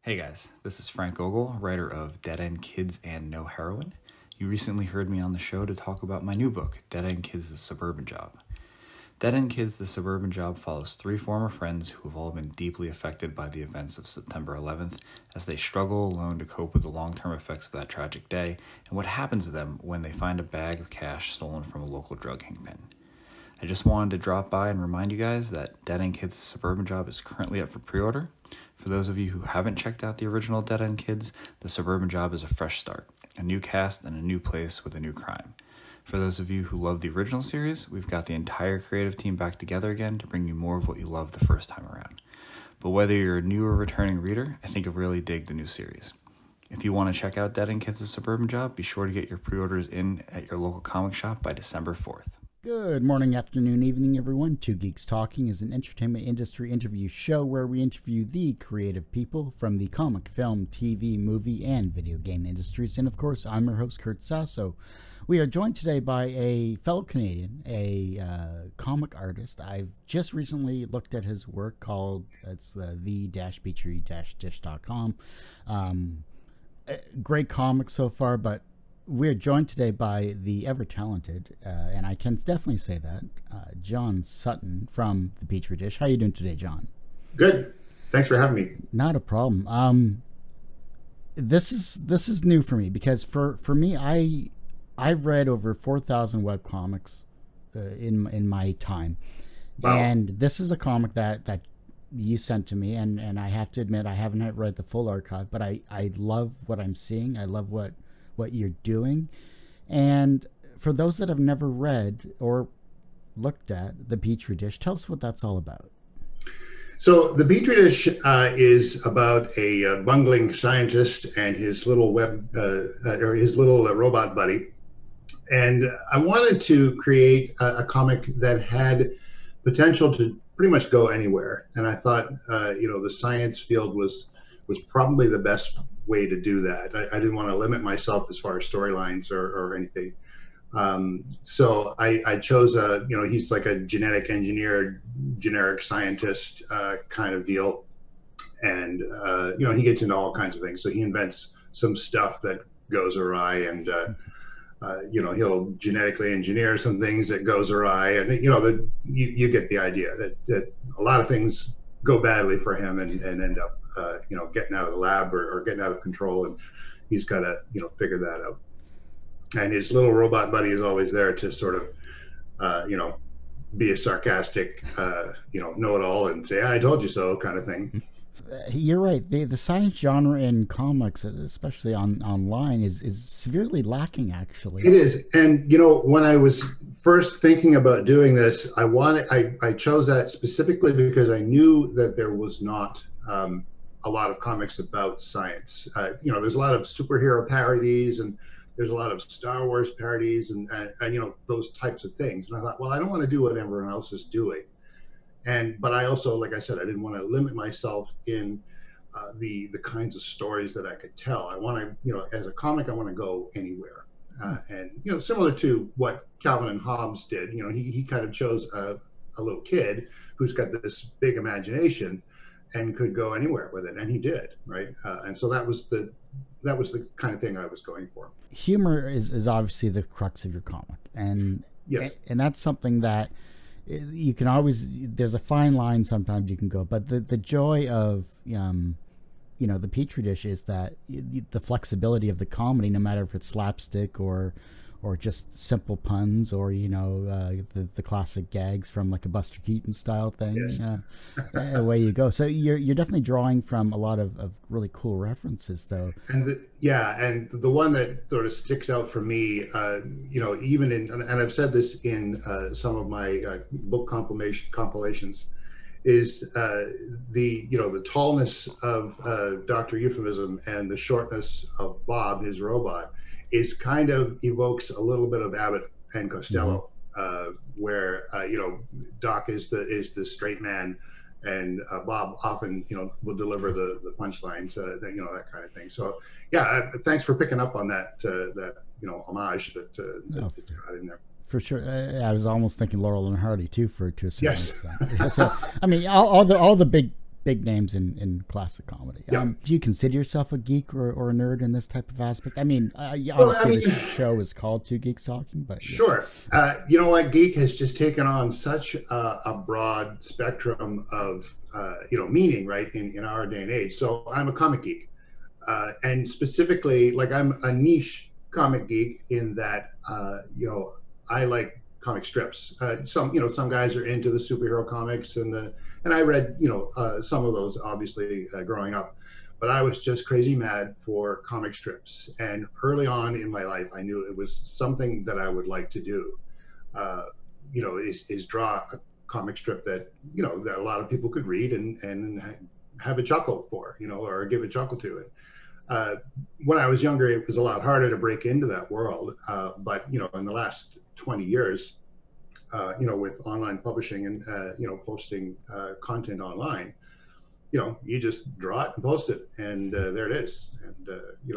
Hey guys, this is Frank Gogol, writer of Dead End Kids and No Heroin. You recently heard me on the show to talk about my new book, Dead End Kids, The Suburban Job. Dead End Kids, The Suburban Job follows three former friends who have all been deeply affected by the events of September 11th as they struggle alone to cope with the long-term effects of that tragic day and what happens to them when they find a bag of cash stolen from a local drug kingpin. I just wanted to drop by and remind you guys that Dead End Kids, The Suburban Job is currently up for pre-order. For those of you who haven't checked out the original Dead End Kids, The Suburban Job is a fresh start, a new cast and a new place with a new crime. For those of you who love the original series, we've got the entire creative team back together again to bring you more of what you loved the first time around. But whether you're a new or returning reader, I think you'll really dig the new series. If you want to check out Dead End Kids, The Suburban Job, be sure to get your pre-orders in at your local comic shop by December 4th. Good morning, afternoon, evening, everyone. Two Geeks Talking is an entertainment industry interview show where we interview the creative people from the comic, film, TV, movie, and video game industries. And of course, I'm your host, Kurt Sasso. We are joined today by a fellow Canadian, a comic artist. I've just recently looked at his work called, it's the-petri-dish.com. Great comic so far, but we're joined today by the ever-talented, and I can definitely say that, John Sutton from the Petri Dish. How are you doing today, John? Good. Thanks for having me. Not a problem. This is new for me because for me, I've read over 4,000 web comics in my time, wow. And this is a comic that you sent to me, and I have to admit I haven't read the full archive, but I love what I'm seeing. I love what you're doing. And for those that have never read or looked at the Petri Dish, tell us what that's all about. So the Petri Dish is about a bungling scientist and his little robot buddy. And I wanted to create a comic that had potential to pretty much go anywhere. And I thought, the science field was probably the best way to do that. I didn't want to limit myself as far as storylines or anything. So I chose he's like a genetic engineer, generic scientist kind of deal. And, he gets into all kinds of things. So he invents some stuff that goes awry, and, he'll genetically engineer some things that goes awry. And, you get the idea that a lot of things go badly for him and end up getting out of the lab or getting out of control, and he's got to figure that out. And his little robot buddy is always there to sort of be a sarcastic know-it-all and say, I told you so kind of thing. You're right. The science genre in comics, especially online, is severely lacking, actually. It is. And when I was first thinking about doing this, I chose that specifically because I knew that there was not a lot of comics about science. There's a lot of superhero parodies, and there's a lot of Star Wars parodies, and those types of things. And I thought, well, I don't want to do what everyone else is doing. But I also, like I said, I didn't want to limit myself in the kinds of stories that I could tell. I want to, as a comic, I want to go anywhere. And similar to what Calvin and Hobbes did, he kind of chose a little kid who's got this big imagination and could go anywhere with it, and he did, right? And so that was the kind of thing I was going for. Humor is obviously the crux of your comic, and yes, and that's something that you can always, there's a fine line sometimes you can go, but the joy of the Petri Dish is that the flexibility of the comedy, no matter if it's slapstick or just simple puns, or the classic gags from like a Buster Keaton style thing. Yes. Away you go. So you're definitely drawing from a lot of really cool references, though. And the one that sort of sticks out for me, even and I've said this in some of my book compilations, is the tallness of Dr. Euphemism and the shortness of Bob, his robot, is kind of evokes a little bit of Abbott and Costello, where Doc is the straight man, and Bob often will deliver the punchlines, that kind of thing. So yeah, thanks for picking up on that homage that it's got in there. For sure. I was almost thinking Laurel and Hardy too, to a certain yes. extent. So I mean, all the big big names in classic comedy. Yeah. Do you consider yourself a geek or a nerd in this type of aspect? I mean, Well, obviously the show is called Two Geeks Talking, but sure. You know what? Geek has just taken on such a broad spectrum of, meaning, right, in our day and age. So I'm a comic geek. And specifically, like, I'm a niche comic geek in that, I like comic strips. Some guys are into the superhero comics and I read, some of those obviously growing up, but I was just crazy mad for comic strips. And early on in my life, I knew it was something that I would like to do, is draw a comic strip that, that a lot of people could read and have a chuckle for, or give a chuckle to it. When I was younger, it was a lot harder to break into that world. But, in the last 20 years, with online publishing and, posting content online, you just draw it and post it, and there it is. And,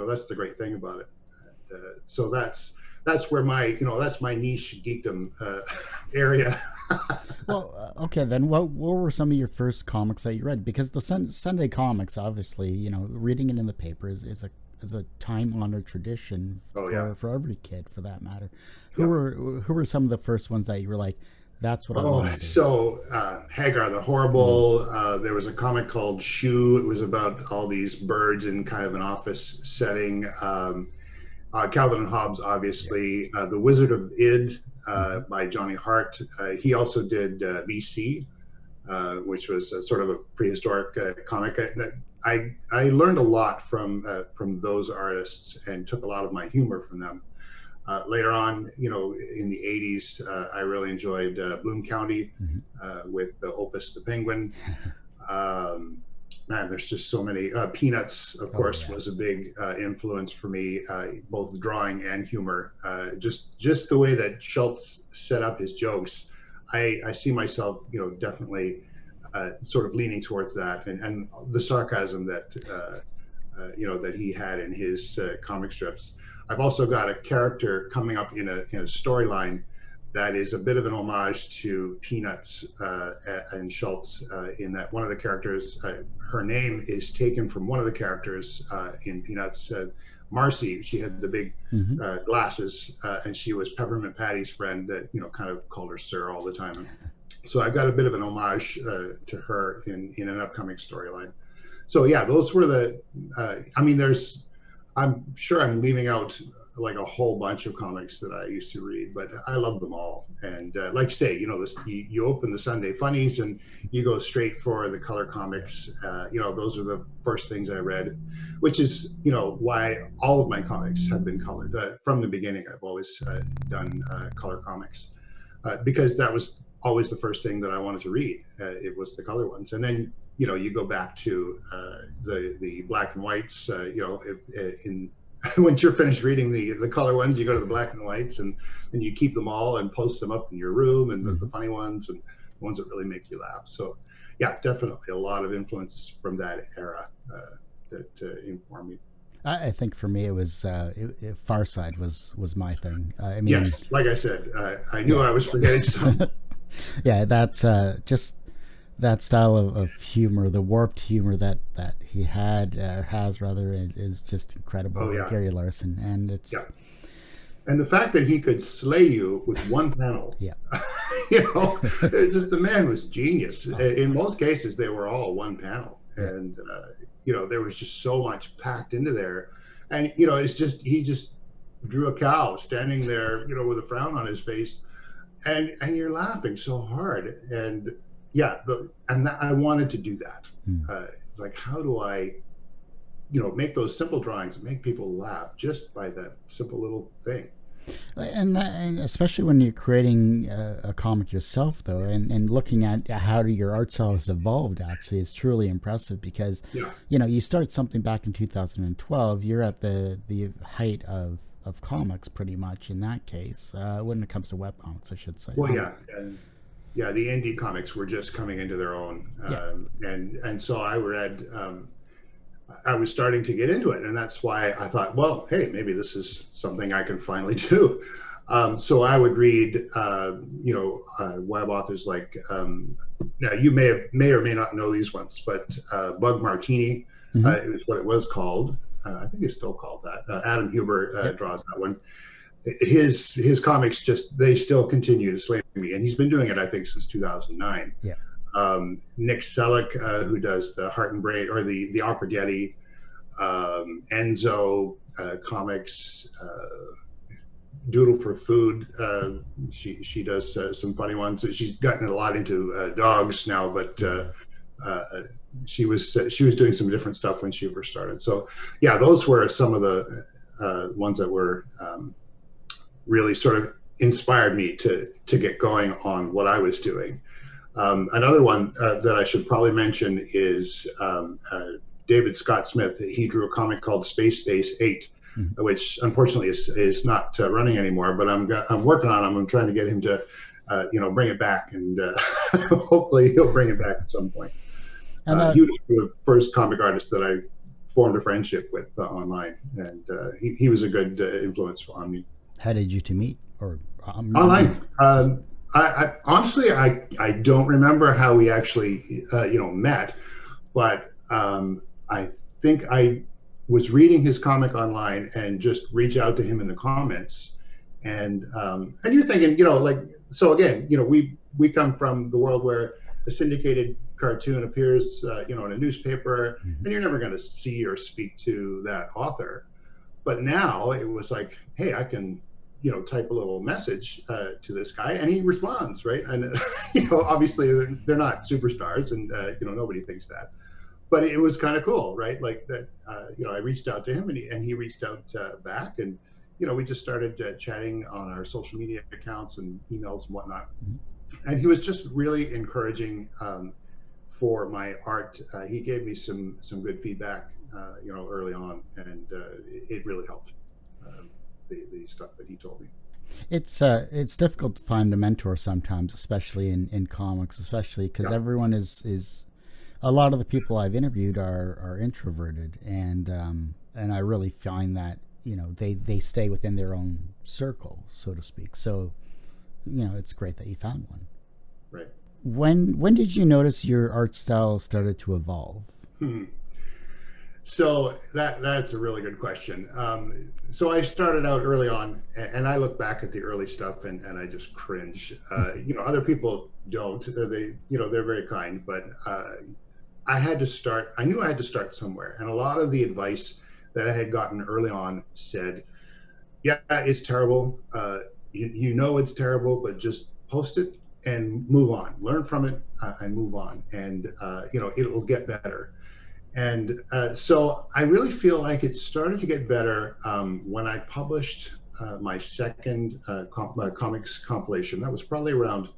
that's the great thing about it. And, so that's where that's my niche geekdom area. Well, okay, then what were some of your first comics that you read? Because the Sunday comics, obviously, reading it in the paper is a time-honored tradition for every kid, for that matter. Who were some of the first ones that you were like, that's what I want to do? So Hagar the Horrible. There was a comic called Shoe. It was about all these birds in kind of an office setting. Calvin and Hobbes, obviously. The Wizard of Id by Johnny Hart. He also did BC, which was sort of a prehistoric comic. I learned a lot from those artists and took a lot of my humor from them. Later on, in the 80s, I really enjoyed Bloom County with the Opus the Penguin. Man, there's just so many. Peanuts, of course, was a big influence for me, both drawing and humor. Just the way that Schultz set up his jokes, I see myself, definitely sort of leaning towards that, and the sarcasm that that he had in his comic strips. I've also got a character coming up in a storyline that is a bit of an homage to Peanuts and Schultz, in that one of the characters, her name is taken from one of the characters in Peanuts. Marcy, she had the big glasses, and she was Peppermint Patty's friend that, kind of called her Sir all the time. So I've got a bit of an homage to her in an upcoming storyline. So yeah, those were the, I'm sure I'm leaving out like a whole bunch of comics that I used to read, but I love them all. And like you say, you open the Sunday Funnies and you go straight for the color comics. Those are the first things I read, which is, why all of my comics have been colored. From the beginning, I've always done color comics because that was always the first thing that I wanted to read. It was the color ones. And then, you go back to the black and whites, once you're finished reading the color ones, you go to the black and whites and you keep them all and post them up in your room, and the funny ones and the ones that really make you laugh. So yeah, definitely a lot of influence from that era that informed me. I think for me it was Far Side was my thing. Yes, like I said, I knew I was forgetting some. Yeah, that's just that style of humor, the warped humor that he had, has rather, is just incredible. Oh, yeah. Gary Larson, and it's and the fact that he could slay you with one panel. Yeah, the man was genius. In most cases, they were all one panel, and there was just so much packed into there, and it's just he just drew a cow standing there, with a frown on his face, and you're laughing so hard, and. Yeah, I wanted to do that. It's like, how do I, make those simple drawings and make people laugh just by that simple little thing? And especially when you're creating a comic yourself, though, and looking at how your art style has evolved, actually, is truly impressive because, you start something back in 2012, you're at the height of comics, pretty much, in that case, when it comes to webcomics, I should say. Well, yeah, the indie comics were just coming into their own, and so I was starting to get into it, and that's why I thought, well, hey, maybe this is something I can finally do. So I would read, web authors like, now you may or may not know these ones, but Bug Martini, it was what it was called. I think it's still called that. Adam Huber draws that one. His comics they still continue to slay me, and he's been doing it, I think, since 2009. Yeah. Nick Selleck, who does the Heart and Brain or the Opera Getty, Enzo comics, Doodle for Food. She does some funny ones. She's gotten a lot into dogs now, but she was doing some different stuff when she first started. So yeah, those were some of the ones that were really sort of inspired me to get going on what I was doing. Another one that I should probably mention is David Scott Smith. He drew a comic called Space Base 8, which unfortunately is not running anymore, but I'm working on him. I'm trying to get him to bring it back, and hopefully he'll bring it back at some point. He was the first comic artist that I formed a friendship with online, and he was a good influence on me. How did you two meet? Or online? I honestly don't remember how we actually met, but I think I was reading his comic online and just reach out to him in the comments, and you're thinking, so again, we come from the world where a syndicated cartoon appears in a newspaper, and you're never going to see or speak to that author. But now it was like, hey, I can type a little message to this guy, and he responds, right? And obviously they're not superstars, and nobody thinks that, but it was kind of cool, right? Like that, I reached out to him, and he reached out back, and we just started chatting on our social media accounts and emails and whatnot. And he was just really encouraging for my art. He gave me some good feedback, early on, and it really helped. The stuff that he told me. It's difficult to find a mentor sometimes, especially in comics, especially because everyone is a lot of the people I've interviewed are introverted, and I really find that they stay within their own circle, so to speak. So it's great that you found one. Right. When did you notice your art style started to evolve? So that's a really good question. So I started out early on, and I look back at the early stuff and I just cringe. Other people don't. They're very kind, but I had to start. I knew I had to start somewhere, and a lot of the advice that I had gotten early on said, "Yeah, it's terrible. It's terrible, but just post it and move on. Learn from it and move on, and it'll get better." And so I really feel like it started to get better when I published my second comics compilation. That was probably around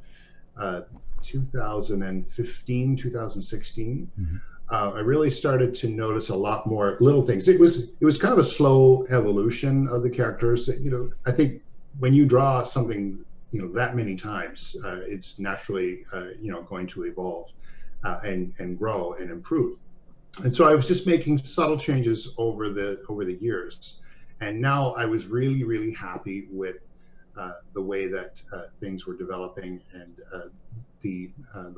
2015, 2016. I really started to notice a lot more little things. It was kind of a slow evolution of the characters. I think when you draw something that many times, it's naturally going to evolve and grow and improve. And so I was just making subtle changes over the years, and now I was really, really happy with the way that things were developing, and the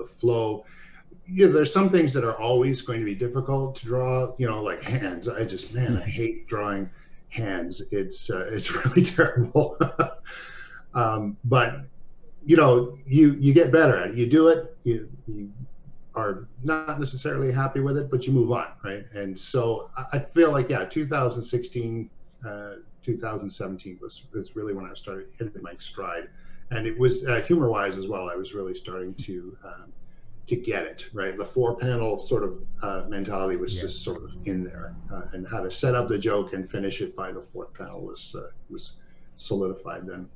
flow. There's some things that are always going to be difficult to draw, like hands. I hate drawing hands. It's really terrible. But you get better at it. You do it. You are not necessarily happy with it, but you move on, right? And so I feel like 2016, 2017 was really when I started hitting my stride, and it was humor-wise as well. I was really starting to get it right. The 4-panel sort of mentality was just sort of in there, and how to set up the joke and finish it by the 4th panel was solidified then.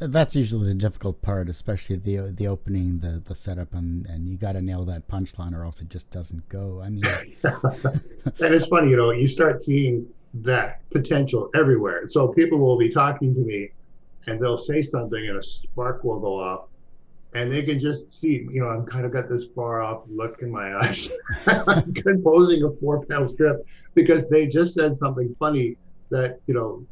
That's usually the difficult part, especially the opening, the setup, and you got to nail that punchline, or else it just doesn't go. I mean, and it's funny, you start seeing that potential everywhere. So people will be talking to me, and they'll say something, and a spark will go off, and they can just see, I'm kind of got this far off look in my eyes. I'm composing a 4-panel strip because they just said something funny that,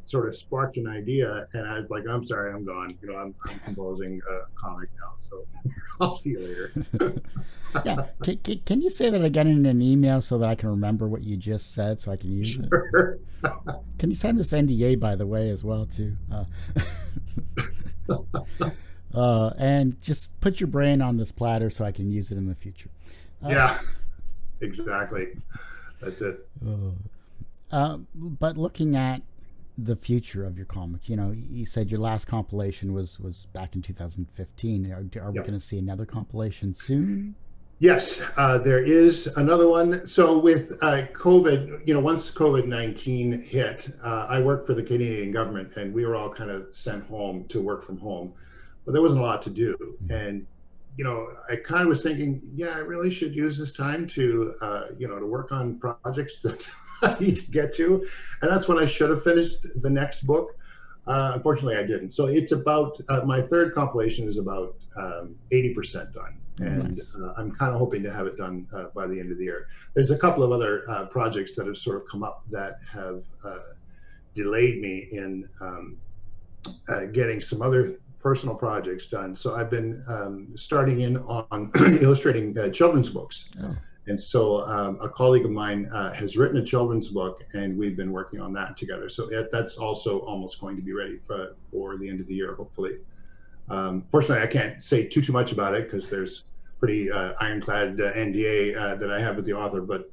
sort of sparked an idea, and I was like, I'm sorry, I'm gone. I'm composing a comic now, so I'll see you later. Yeah. Can you say that again in an email so that I can remember what you just said so I can use Sure. it? Can you send this NDA, by the way, as well, too? And just put your brain on this platter so I can use it in the future. Yeah, exactly. That's it. But looking at the future of your comic, you said your last compilation was back in 2015. Are we going to see another compilation soon? Yes, there is another one. So with COVID, once COVID-19 hit, I worked for the Canadian government, and we were all kind of sent home to work from home, but there wasn't a lot to do. And I kind of was thinking, yeah, I really should use this time to to work on projects that I need to get to, and that's when I should have finished the next book. Unfortunately, I didn't. So it's about my third compilation is about 80% done. And Nice. I'm kind of hoping to have it done by the end of the year. There's a couple of other projects that have sort of come up that have delayed me in getting some other personal projects done. So I've been starting in on illustrating children's books. Oh. And so a colleague of mine has written a children's book, and we've been working on that together. So that's also almost going to be ready for the end of the year, hopefully. Fortunately, I can't say too much about it because there's pretty ironclad NDA that I have with the author, but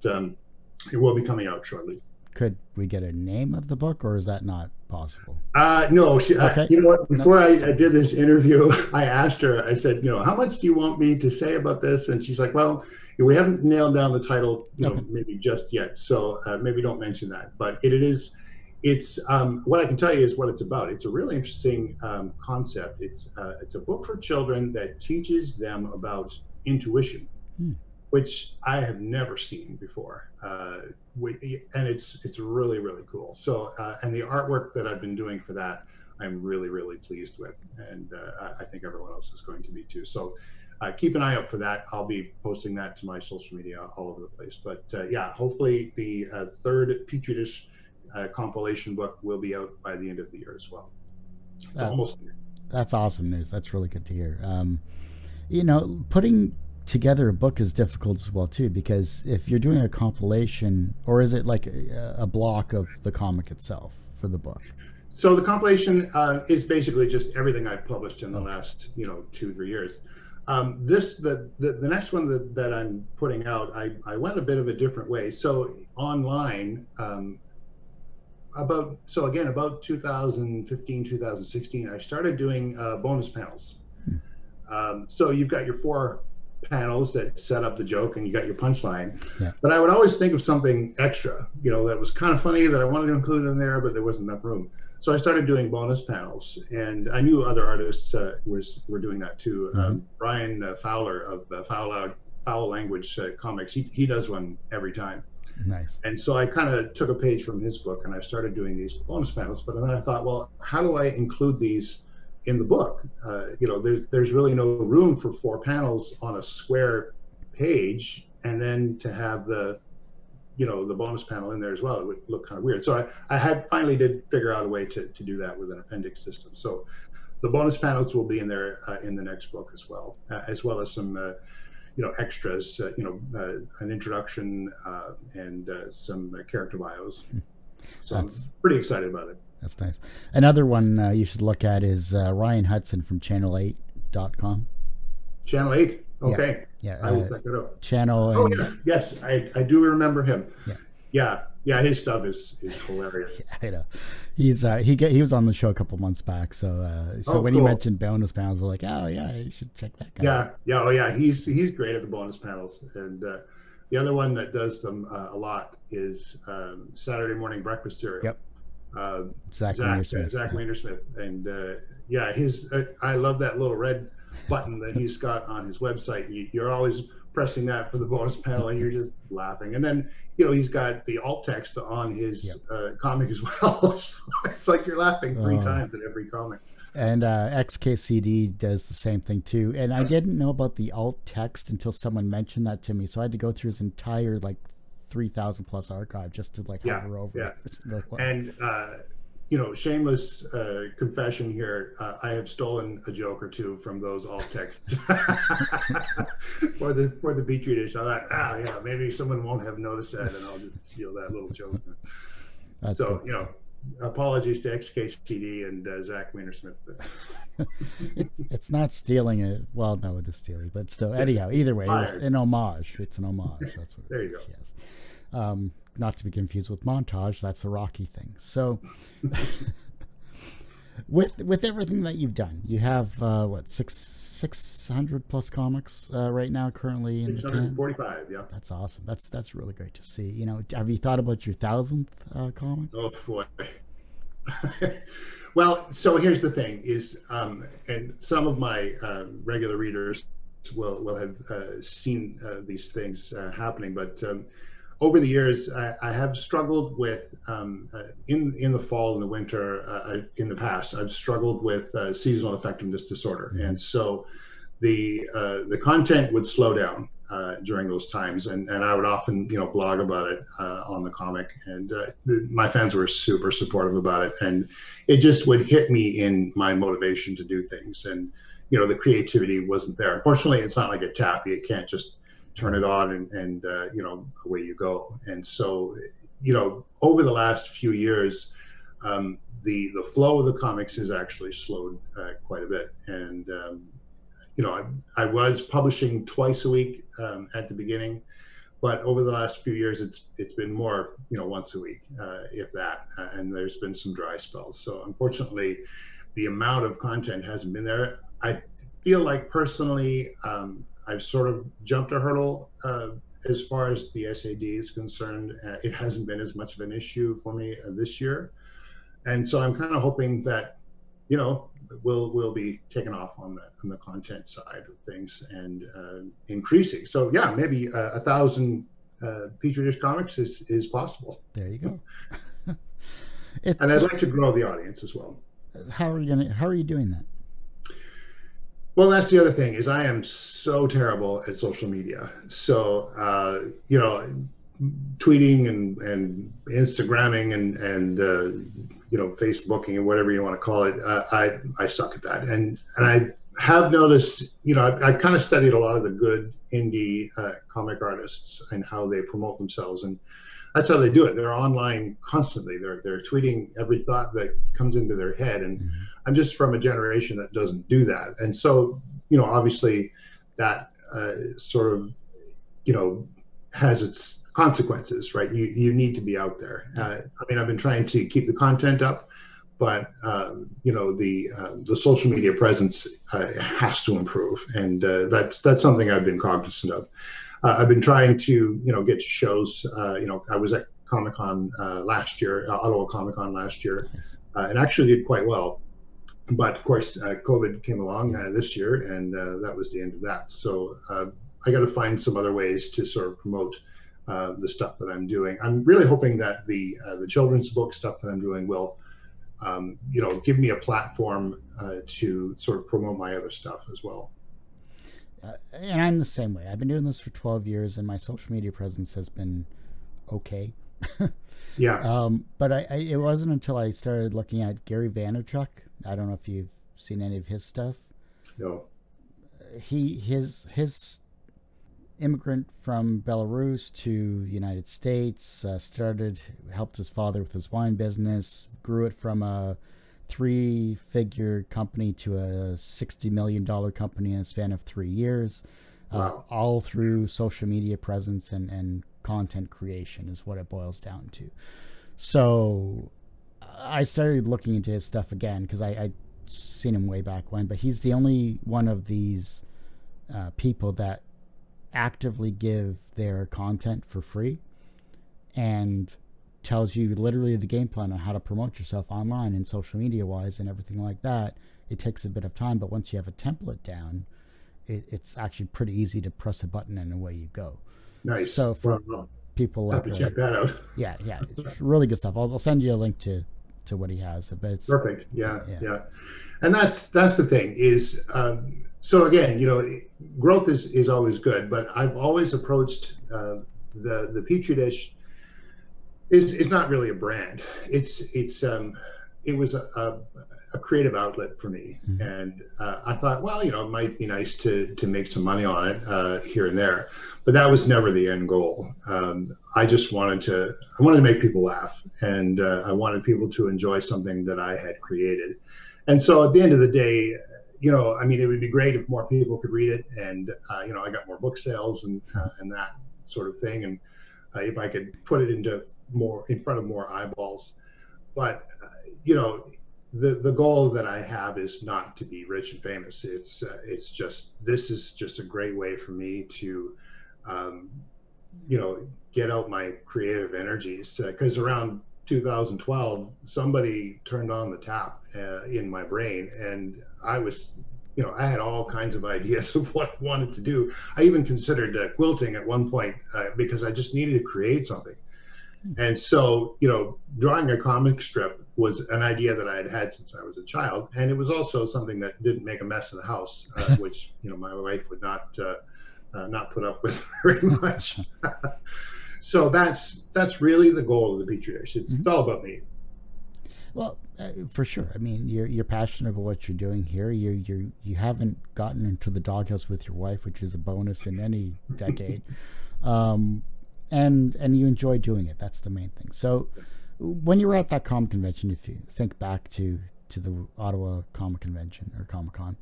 it will be coming out shortly. Could we get a name of the book, or is that not possible? No, Okay. you know what? Before I did this interview, I asked her, I said, how much do you want me to say about this? And she's like, well, we haven't nailed down the title, Okay. maybe just yet. So maybe don't mention that. But it's what I can tell you is what it's about. It's a really interesting concept. It's a book for children that teaches them about intuition, which I have never seen before. And it's really, really cool. So, and the artwork that I've been doing for that, I'm really, really pleased with. And I think everyone else is going to be too. So keep an eye out for that. I'll be posting that to my social media all over the place. But yeah, hopefully the third Petri Dish compilation book will be out by the end of the year as well. It's almost there. That's awesome news. That's really good to hear. Putting together a book is difficult as well too, because if you're doing a compilation, or is it like a block of the comic itself for the book? So the compilation is basically just everything I've published in the last 2-3 years. The next one that I'm putting out, I went a bit of a different way. So online, about 2015, 2016, I started doing bonus panels. So you've got your 4 panels that set up the joke, and you got your punchline. Yeah. But I would always think of something extra, that was kind of funny that I wanted to include in there, but there wasn't enough room. So I started doing bonus panels, and I knew other artists were doing that too. Brian Fowler of the Foul Language Comics, he does one every time. Nice. And so I kind of took a page from his book, and I started doing these bonus panels. But then I thought, well, how do I include these in the book? There's really no room for 4 panels on a square page, and then to have the bonus panel in there as well. It would look kind of weird. So I finally did figure out a way to do that with an appendix system. So the bonus panels will be in there in the next book as well as some extras, an introduction and some character bios. So I'm pretty excited about it. That's nice. Another one you should look at is Ryan Hudson from channel8.com. Channel 8? Okay. Yeah. I will check it out. Channel. Oh, yes. I do remember him. Yeah. Yeah, his stuff is hilarious. I know. He's he was on the show a couple months back, so when he mentioned bonus panels, I was like, oh yeah, you should check that guy out. Oh yeah, he's great at the bonus panels. And the other one that does them a lot is Saturday Morning Breakfast Cereal. Yep. Zach Weinersmith. And I love that little red button that he's got on his website. You're always pressing that for the bonus panel, and you're just laughing. And then he's got the alt text on his comic as well. So it's like you're laughing 3 times at every comic. And XKCD does the same thing too. And I didn't know about the alt text until someone mentioned that to me. So I had to go through his entire 3,000 plus archive just to like Yeah, hover over yeah. it. And shameless confession here. I have stolen a joke or two from those alt texts for the Petri Dish. I thought, yeah, maybe someone won't have noticed that, and I'll just steal that little joke. That's so good. Apologies to XKCD and Zach Wienersmith. It's not stealing it. Well, no, it is stealing, but still. Anyhow, either way, it's an homage. It's an homage. That's what. There you go. Yes. Not to be confused with montage. That's a Rocky thing. So, with everything that you've done, you have 600 plus comics right now currently in 645. Yeah, that's awesome. That's really great to see. Have you thought about your 1,000th comic? Oh boy. Well, so here's the thing: is and some of my regular readers will have seen these things happening, but. Over the years, I have struggled with in the fall and the winter. In the past, I've struggled with seasonal effectiveness disorder, and so the content would slow down during those times, and I would often blog about it on the comic, and my fans were super supportive about it, and it just would hit me in my motivation to do things, and the creativity wasn't there. Unfortunately, it's not like a tap; you can't just turn it on and away you go. And so over the last few years, the flow of the comics has actually slowed quite a bit. And I was publishing twice a week at the beginning, but over the last few years it's been more once a week, if that, and there's been some dry spells. So unfortunately the amount of content hasn't been there. I feel like personally I've sort of jumped a hurdle as far as the SAD is concerned. It hasn't been as much of an issue for me this year. And so I'm kind of hoping that, we'll be taken off on the content side of things and increasing. So yeah, maybe 1,000 Petri Dish comics is possible. There you go. And I'd like to grow the audience as well. How are you doing that? Well, that's the other thing is I am so terrible at social media. So, tweeting and Instagramming and Facebooking and whatever you want to call it, I suck at that. And I have noticed, I kind of studied a lot of the good indie comic artists and how they promote themselves, and that's how they do it. They're online constantly. They're tweeting every thought that comes into their head. And I'm just from a generation that doesn't do that. And so, obviously that sort of, has its consequences, right? You need to be out there. I've been trying to keep the content up, but the social media presence has to improve. And that's something I've been cognizant of. I've been trying to, get to shows. I was at Comic-Con last year, Ottawa Comic-Con last year, and actually did quite well. But of course, COVID came along this year, and that was the end of that. So I got to find some other ways to sort of promote the stuff that I'm doing. I'm really hoping that the children's book stuff that I'm doing will, give me a platform to sort of promote my other stuff as well. And I'm the same way. I've been doing this for 12 years, and my social media presence has been okay. Yeah. But it wasn't until I started looking at Gary Vaynerchuk. I don't know if you've seen any of his stuff. No. His immigrant from Belarus to the United States, helped his father with his wine business, grew it from a 3-figure company to a $60 million company in a span of 3 years. Wow. All through social media presence and content creation is what it boils down to. So I started looking into his stuff again because I'd seen him way back when, but he's the only one of these people that actively give their content for free and tells you literally the game plan on how to promote yourself online and social media wise and everything like that. It takes a bit of time, but once you have a template down, it's actually pretty easy to press a button and away you go. Nice. So for people like check that out. Yeah, it's really good stuff. I'll send you a link to what he has. But it's perfect. Yeah. And that's the thing is, so again, growth is always good, but I've always approached the Petri Dish is not really a brand. It was a creative outlet for me, and I thought, well, you know, it might be nice to make some money on it here and there, but that was never the end goal. I just wanted to make people laugh, and I wanted people to enjoy something that I had created. And so at the end of the day, you know, I mean, it would be great if more people could read it, and you know, I got more book sales and that sort of thing, and if I could put it in front of more eyeballs. But you know, the goal that I have is not to be rich and famous. It's just, this is just a great way for me to you know, get out my creative energies, because around 2012 somebody turned on the tap in my brain, and I was, you know, I had all kinds of ideas of what I wanted to do. I even considered quilting at one point because I just needed to create something. And so, you know, drawing a comic strip was an idea that I had had since I was a child, and it was also something that didn't make a mess in the house, which, you know, my wife would not put up with very much. So that's really the goal of the Petri Dish. It's all about me. Well, for sure. I mean, you're passionate about what you're doing here. You haven't gotten into the doghouse with your wife, which is a bonus in any decade, and you enjoy doing it. That's the main thing. So, when you were at that comic convention, if you think back to the Ottawa Comic Convention or Comic-Con,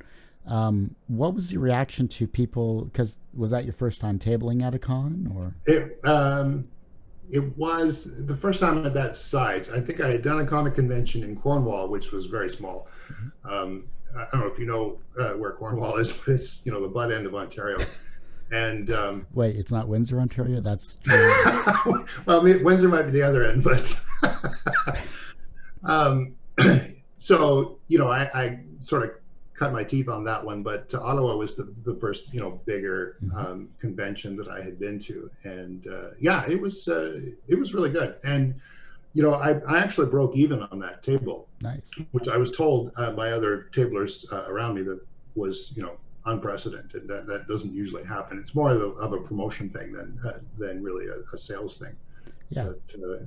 what was the reaction to people? Because was that your first time tabling at a con, or? It was the first time at that size. I think I had done a comic convention in Cornwall, which was very small. I don't know if you know where Cornwall is, but it's, you know, the butt end of Ontario. And wait, it's not Windsor, Ontario? That's well, Windsor might be the other end, but so, you know, I sort of cut my teeth on that one, but Ottawa was the first, you know, bigger convention that I had been to, and yeah, it was really good. And you know, I actually broke even on that table. Nice. Which I was told by other tablers around me that was, you know, unprecedented. That doesn't usually happen. It's more of a promotion thing than really a sales thing. Yeah,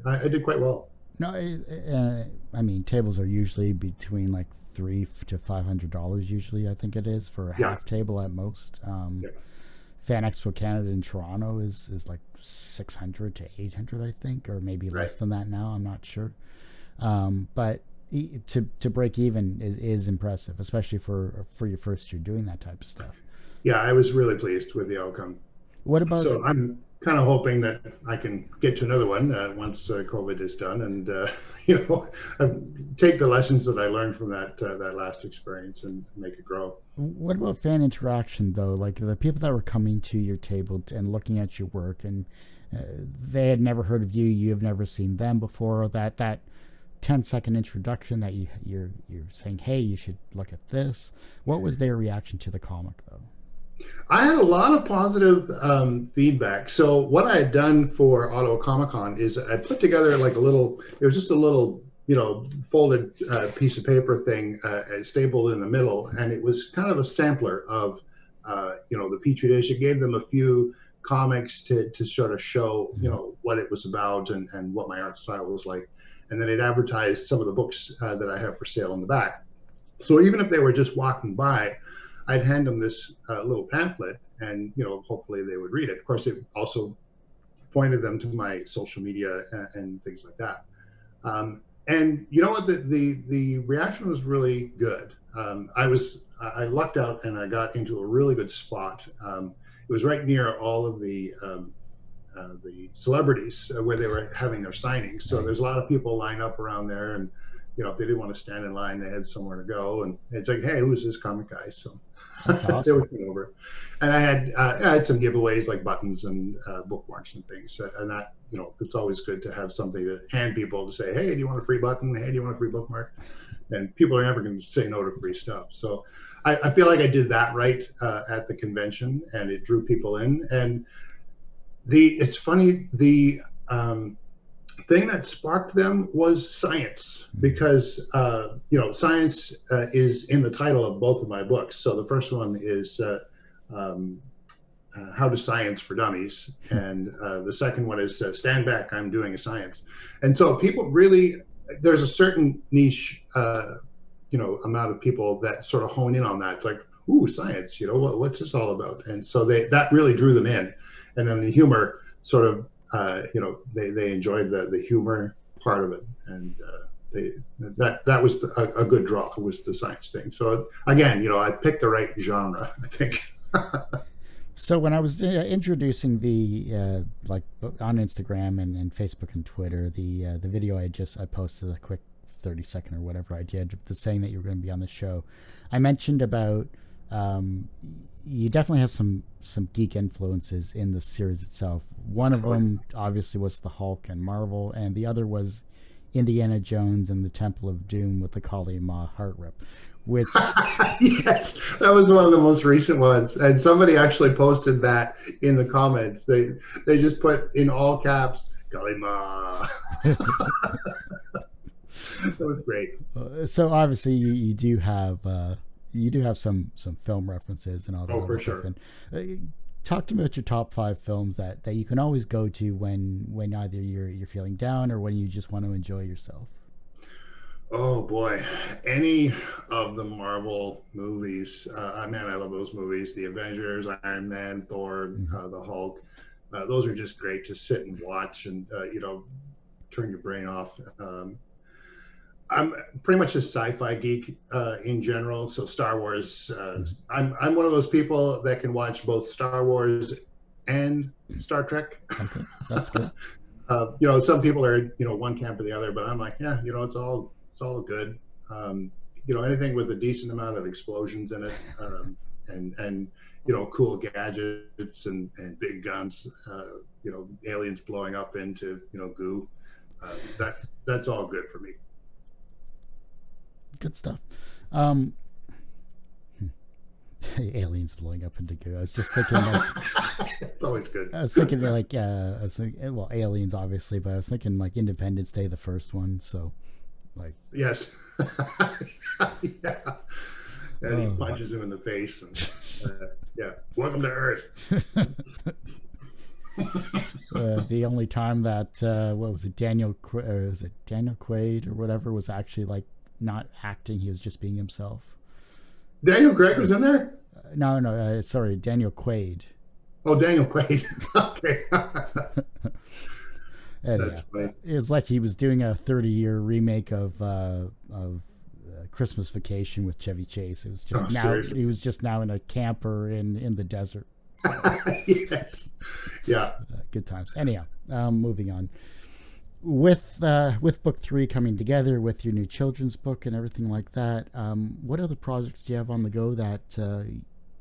but I did quite well. No, I mean, tables are usually between like $300 to $500 usually. I think it is for a half table at most. Fan Expo Canada in Toronto is like $600 to $800, I think, or maybe less than that now. I'm not sure. But to break even is impressive, especially for your first year doing that type of stuff. Yeah, I was really pleased with the outcome. What about? So I'm kind of hoping that I can get to another one once COVID is done, and you know, take the lessons that I learned from that last experience and make it grow. What about fan interaction though? Like the people that were coming to your table and looking at your work, and they had never heard of you, you have never seen them before. That 10-second introduction that you're saying, hey, you should look at this. What was their reaction to the comic though? I had a lot of positive feedback. So what I had done for Ottawa Comic-Con is I put together like it was just a little, you know, folded piece of paper thing stapled in the middle. And it was kind of a sampler of, you know, the Petri Dish. It gave them a few comics to sort of show, you know, what it was about and what my art style was like. And then it advertised some of the books that I have for sale in the back. So even if they were just walking by, I'd hand them this little pamphlet, and you know, hopefully they would read it. Of course, it also pointed them to my social media and things like that. And you know what? The reaction was really good. I lucked out and I got into a really good spot. It was right near all of the celebrities where they were having their signings. So there's a lot of people lined up around there, and you know, if they didn't want to stand in line, they had somewhere to go. And it's like, hey, who's this comic guy? So that's awesome. They were coming over, and I had some giveaways like buttons and bookmarks and things. And that, you know, it's always good to have something to hand people to say, hey, do you want a free button? Hey, do you want a free bookmark? And people are never going to say no to free stuff. So I feel like I did that right at the convention, and it drew people in. And it's funny, the thing that sparked them was science, because you know, science is in the title of both of my books. So the first one is How to Science for Dummies, and the second one is Stand Back, I'm Doing a Science. And so people really, there's a certain niche, amount of people that sort of hone in on that. It's like, ooh, science, what's this all about? And so that really drew them in. And then the humor sort of, they enjoyed the humor part of it. And that was a good draw, was the science thing. So again, I picked the right genre, I think. So when I was introducing the like on Instagram and Facebook and Twitter, the video I posted, a quick 30-second or whatever I did, the saying that you were going to be on the show, I mentioned about you definitely have some geek influences in the series itself. One of them obviously was the Hulk and Marvel, and the other was Indiana Jones and the Temple of Doom with the Kali Ma heart rip. Which yes, that was one of the most recent ones, and somebody actually posted that in the comments. They just put in all caps Kalima. That was great. So obviously you do have some film references and all that. Oh, for sure. And, talk to me about your top 5 films that you can always go to when either you're feeling down or when you just want to enjoy yourself. Oh boy, any of the Marvel movies. I love those movies. The Avengers, Iron Man, Thor, the Hulk. Those are just great to sit and watch and turn your brain off. I'm pretty much a sci-fi geek in general. So Star Wars. I'm one of those people that can watch both Star Wars and Star Trek. Okay, that's good. Some people are one camp or the other, but I'm like, yeah, it's all good. Anything with a decent amount of explosions in it, and cool gadgets and big guns, aliens blowing up into goo. That's all good for me. Good stuff. Aliens blowing up into goo. I was just thinking it's always good. I was thinking aliens obviously, but I was thinking like Independence Day, the first one. So. Yes. Yeah. And he punches him in the face. And, welcome to Earth. The only time that what was it, Daniel Quaid or whatever was actually like not acting; he was just being himself. Daniel Craig was in there? No, sorry, Daniel Quaid. Oh, Daniel Quaid. Okay. It was like he was doing a 30-year remake of Christmas Vacation with Chevy Chase. It was just he was just now in a camper in the desert. So, yes. Yeah. Good times. Anyhow, moving on. With book 3 coming together, with your new children's book and everything like that, what other projects do you have on the go that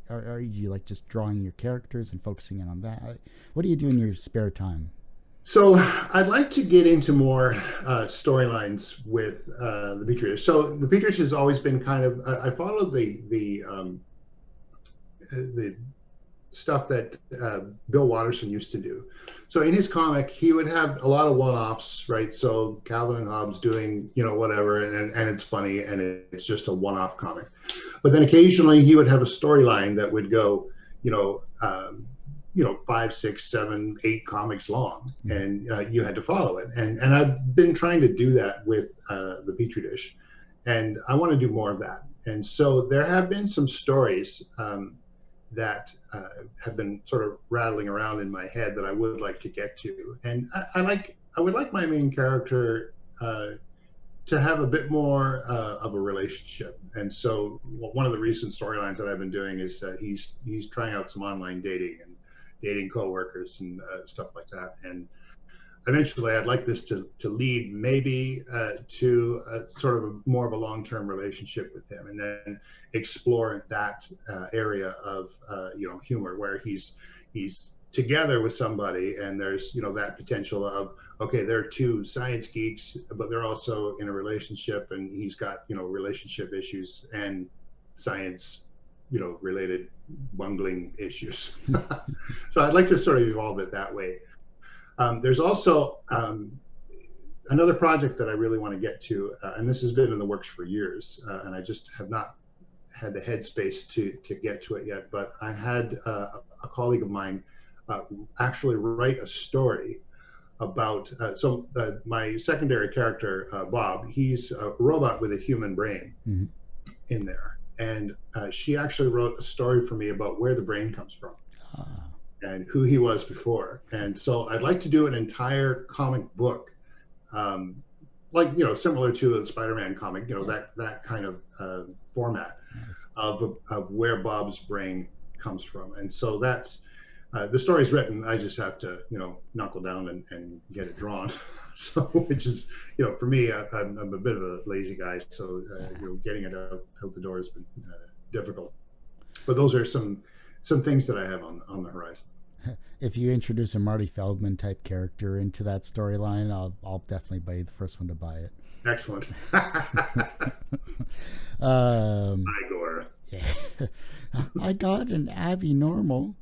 are you like just drawing your characters and focusing in on that? What do you do in your spare time? So I'd like to get into more storylines with the Petri Dish. So the Petri Dish has always been kind of, I followed the stuff that Bill Watterson used to do. So in his comic, he would have a lot of one-offs, right? So Calvin and Hobbes doing, whatever, and it's funny, and it's just a one-off comic. But then occasionally he would have a storyline that would go, 5, 6, 7, 8 comics long, and you had to follow it. And I've been trying to do that with the Petri Dish, and I want to do more of that. And so there have been some stories that have been sort of rattling around in my head that I would like to get to. And I would like my main character to have a bit more of a relationship. And so one of the recent storylines that I've been doing is that he's trying out some online dating and dating coworkers and stuff like that. And eventually I'd like this to lead maybe to a sort of more of a long-term relationship with him, and then explore that area of humor where he's together with somebody, and there's that potential of, okay, they're two science geeks, but they're also in a relationship, and he's got relationship issues and science related bungling issues. So I'd like to sort of evolve it that way. There's also another project that I really want to get to, and this has been in the works for years, and I just have not had the headspace to get to it yet. But I had a colleague of mine actually write a story about my secondary character, Bob. He's a robot with a human brain in there, and she actually wrote a story for me about where the brain comes from and who he was before. And so I'd like to do an entire comic book, like, you know, similar to a Spider-Man comic, you know, that kind of format of where Bob's brain comes from. And so that's the story's written. I just have to, you know, knuckle down and get it drawn. So, which is, you know, for me, I'm a bit of a lazy guy, so you know, getting it out the door has been difficult. But those are some things that I have on the horizon. If you introduce a Marty Feldman type character into that storyline, I'll definitely be the first one to buy it. Excellent. Igor. Yeah. I got an Abby normal.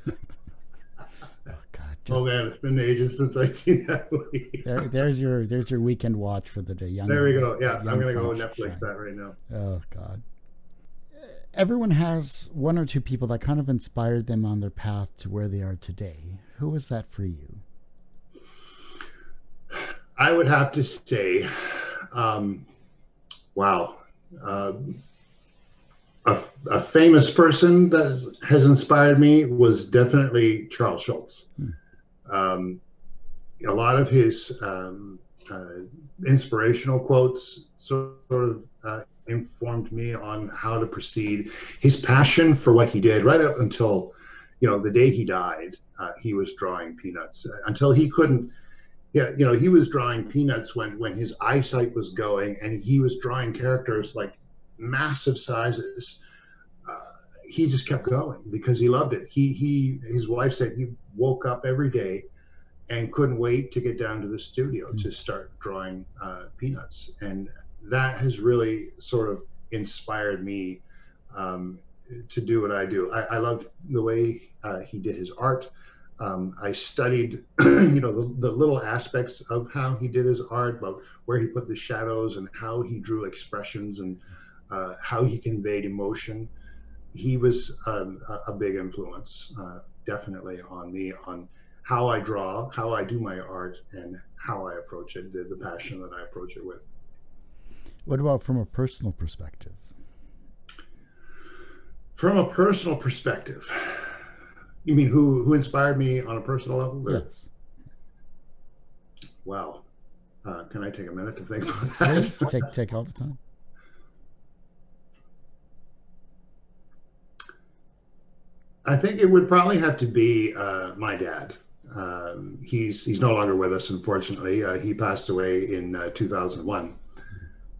Oh God! Oh man, it's been ages since I've seen that movie. There's your weekend watch for the day. There we go. Yeah, I'm gonna go Netflix that right now. Oh God! Everyone has one or two people that kind of inspired them on their path to where they are today. Who was that for you? I would have to say, wow. A famous person that has inspired me was definitely Charles Schulz. A lot of his inspirational quotes sort of informed me on how to proceed. His passion for what he did right up until, you know, the day he died, he was drawing peanuts until he couldn't. Yeah, you know, he was drawing peanuts when his eyesight was going, and he was drawing characters like massive sizes. He just kept going because he loved it. His wife said he woke up every day and couldn't wait to get down to the studio to start drawing peanuts, and that has really sort of inspired me to do what I do. I love the way he did his art. I studied, you know, the little aspects of how he did his art, about where he put the shadows and how he drew expressions and how he conveyed emotion. He was a big influence, definitely on me, on how I draw, how I do my art, and how I approach it, the passion that I approach it with. What about from a personal perspective? From a personal perspective, you mean who inspired me on a personal level? Yes. Wow. Can I take a minute to think about that? Please, take all the time. I think it would probably have to be my dad. He's no longer with us, unfortunately. He passed away in 2001.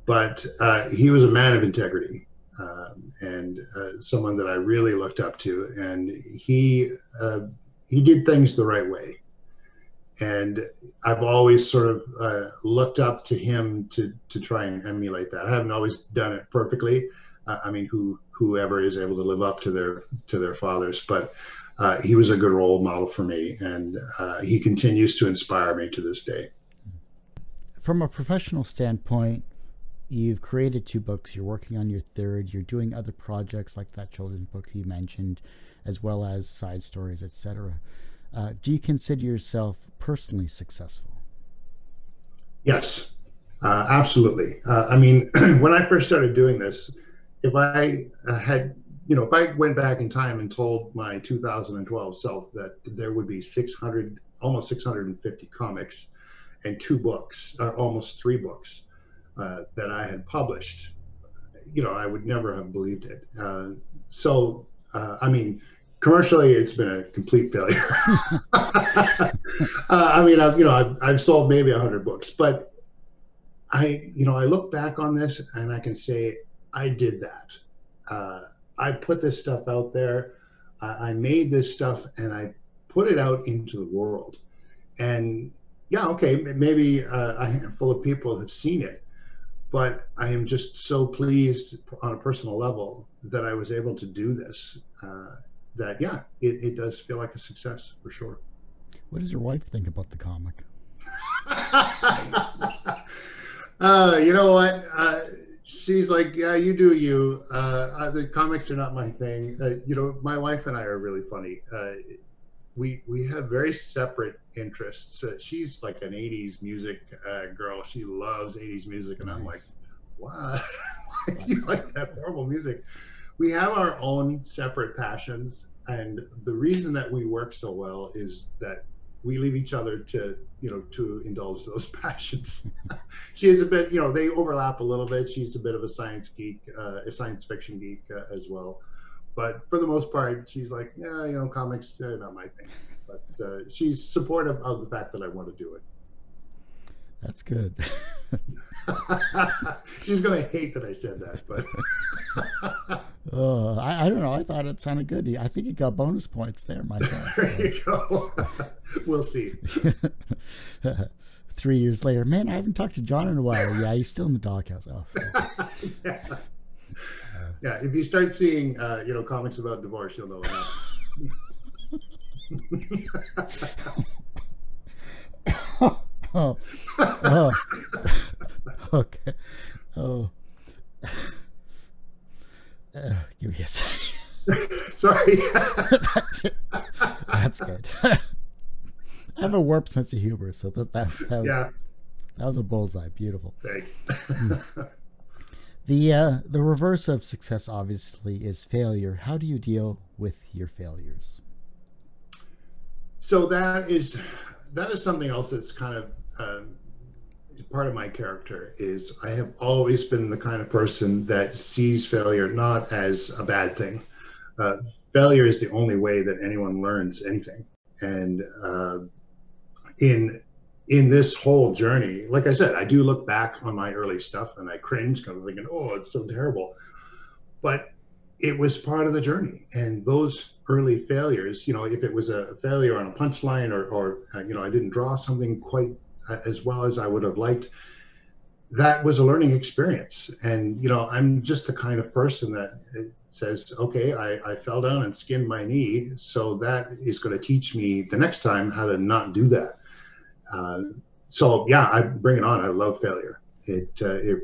But he was a man of integrity and someone that I really looked up to. And he did things the right way. And I've always sort of looked up to him to try and emulate that. I haven't always done it perfectly. I mean, whoever is able to live up to their fathers, but he was a good role model for me, and he continues to inspire me to this day. From a professional standpoint, you've created 2 books, you're working on your 3rd, you're doing other projects like that children's book you mentioned, as well as side stories, etc. Do you consider yourself personally successful? Yes, absolutely. I mean, when I first started doing this, if I had, you know, if I went back in time and told my 2012 self that there would be almost 650 comics and 2 books, almost 3 books that I had published, you know, I would never have believed it. I mean, commercially, it's been a complete failure. I mean, I've sold maybe 100 books, but I look back on this and I can say, I did that. I put this stuff out there. I made this stuff and I put it out into the world. And yeah, okay, maybe a handful of people have seen it, but I am just so pleased on a personal level that I was able to do this, that yeah, it does feel like a success for sure. What does your wife think about the comic? You know what? She's like, yeah, you do you. The comics are not my thing. My wife and I are really funny. We have very separate interests. She's like an '80s music girl. She loves '80s music, and I'm like, Nice. what? You like that horrible music? We have our own separate passions, and the reason that we work so well is that we leave each other to indulge those passions. She is a bit, they overlap a little bit. She's a bit of a science geek, a science fiction geek as well. But for the most part, she's like, yeah, comics are not my thing. But she's supportive of the fact that I want to do it. That's good. She's gonna hate that I said that, but Oh, I don't know. I thought it sounded good. I think you got bonus points there myself. there you go. We'll see. 3 years later, man, I haven't talked to John in a while. Yeah, he's still in the doghouse. Oh, Yeah. Yeah, if you start seeing comics about divorce, you'll know what happened. oh, oh, okay. Oh, give me a second. Sorry. That's good. I have a warped sense of humor, so that was a bullseye. Beautiful. Thanks. The reverse of success obviously is failure. How do you deal with your failures? So that is something else that's kind of part of my character. Is I have always been the kind of person that sees failure not as a bad thing. Failure is the only way that anyone learns anything, and in this whole journey, like I said, I do look back on my early stuff and I cringe, kind of thinking, oh, it's so terrible. But it was part of the journey. And those early failures, if it was a failure on a punchline or I didn't draw something quite as well as I would have liked, that was a learning experience. And, I'm just the kind of person that says, okay, I fell down and skinned my knee. So that is going to teach me the next time how to not do that. So yeah, I bring it on. I love failure. It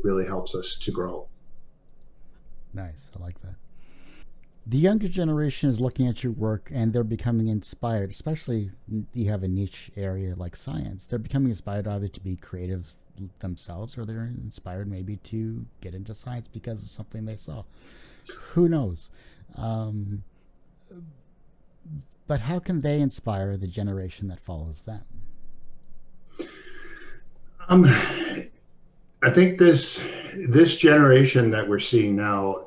really helps us to grow. Nice. I like that. The younger generation is looking at your work and they're becoming inspired, especially you have a niche area like science. They're becoming inspired either to be creative themselves or they're inspired maybe to get into science because of something they saw. Who knows? But how can they inspire the generation that follows them? I think this generation that we're seeing now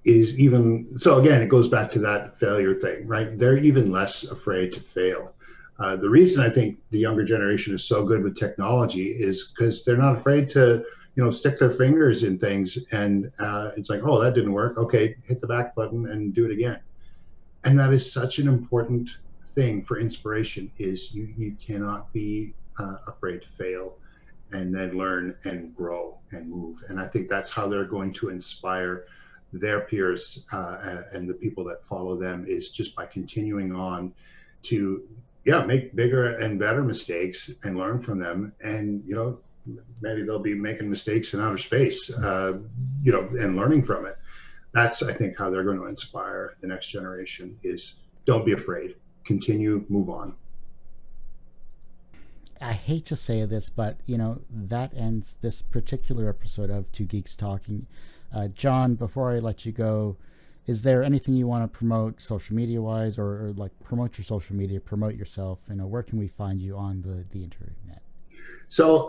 is even so. Again, it goes back to that failure thing, right? They're even less afraid to fail. The reason I think the younger generation is so good with technology is because they're not afraid to, stick their fingers in things, and it's like, oh, that didn't work. Okay, hit the back button and do it again. And that is such an important thing for inspiration. Is you cannot be afraid to fail, and then learn and grow and move. And I think that's how they're going to inspire their peers and the people that follow them, is just by continuing on to, make bigger and better mistakes and learn from them. And, maybe they'll be making mistakes in outer space, and learning from it. That's, I think, how they're going to inspire the next generation is don't be afraid, continue, move on. I hate to say this, but that ends this particular episode of Two Geeks Talking. John, before I let you go, is there anything you want to promote social media wise, or like promote your social media, promote yourself? Where can we find you on the internet? So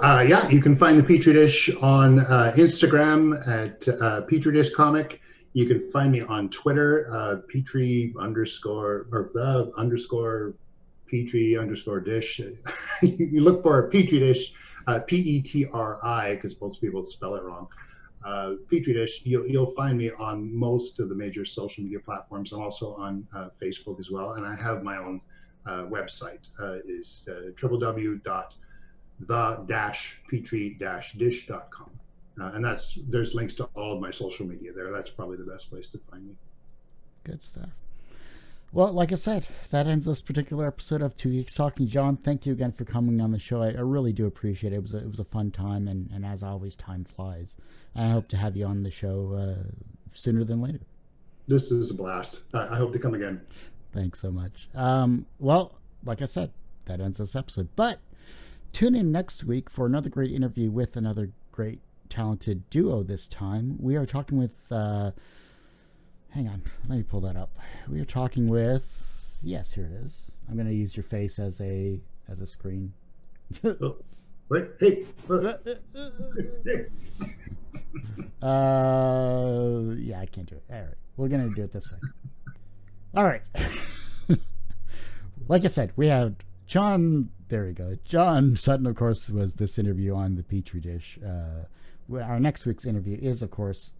you can find the Petri Dish on Instagram at Petri Dish Comic. You can find me on Twitter, Petri underscore or the underscore Petri underscore dish. You look for Petri Dish, Petri, because most people spell it wrong. Petri Dish. You'll find me on most of the major social media platforms. I'm also on Facebook as well, and I have my own website. Is www.the-petri-dish.com, and there's links to all of my social media there. That's probably the best place to find me. Good stuff. Well, like I said, that ends this particular episode of Two Geeks Talking. John, thank you again for coming on the show. I really do appreciate it. It was a fun time, and as always, time flies. I hope to have you on the show sooner than later. This is a blast. I hope to come again. Thanks so much. Well, like I said, that ends this episode. But tune in next week for another great interview with another great, talented duo this time. We are talking with... hang on, let me pull that up. We are talking with... Yes, here it is. I'm going to use your face as a screen. Oh, wait, hey. Hey. Yeah, I can't do it. All right, we're going to do it this way. All right. Like I said, we have John... There we go. John Sutton, of course, was this interview on the Petri Dish. Our next week's interview is, of course,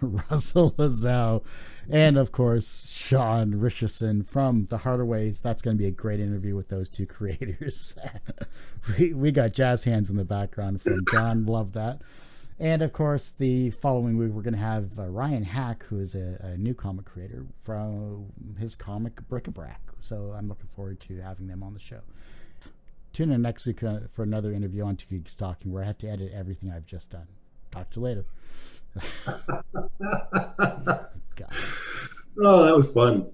Russell Lazau, and of course Sean Richardson from The Harder Ways. That's going to be a great interview with those two creators. we got jazz hands in the background from John. Love that. And of course, the following week we're going to have Ryan Hack, who is a new comic creator from his comic Bric-a-Brac. So I'm looking forward to having them on the show. Tune in next week for another interview on Two Geeks Talking, where I have to edit everything I've just done. Talk to you later. Oh, that was fun.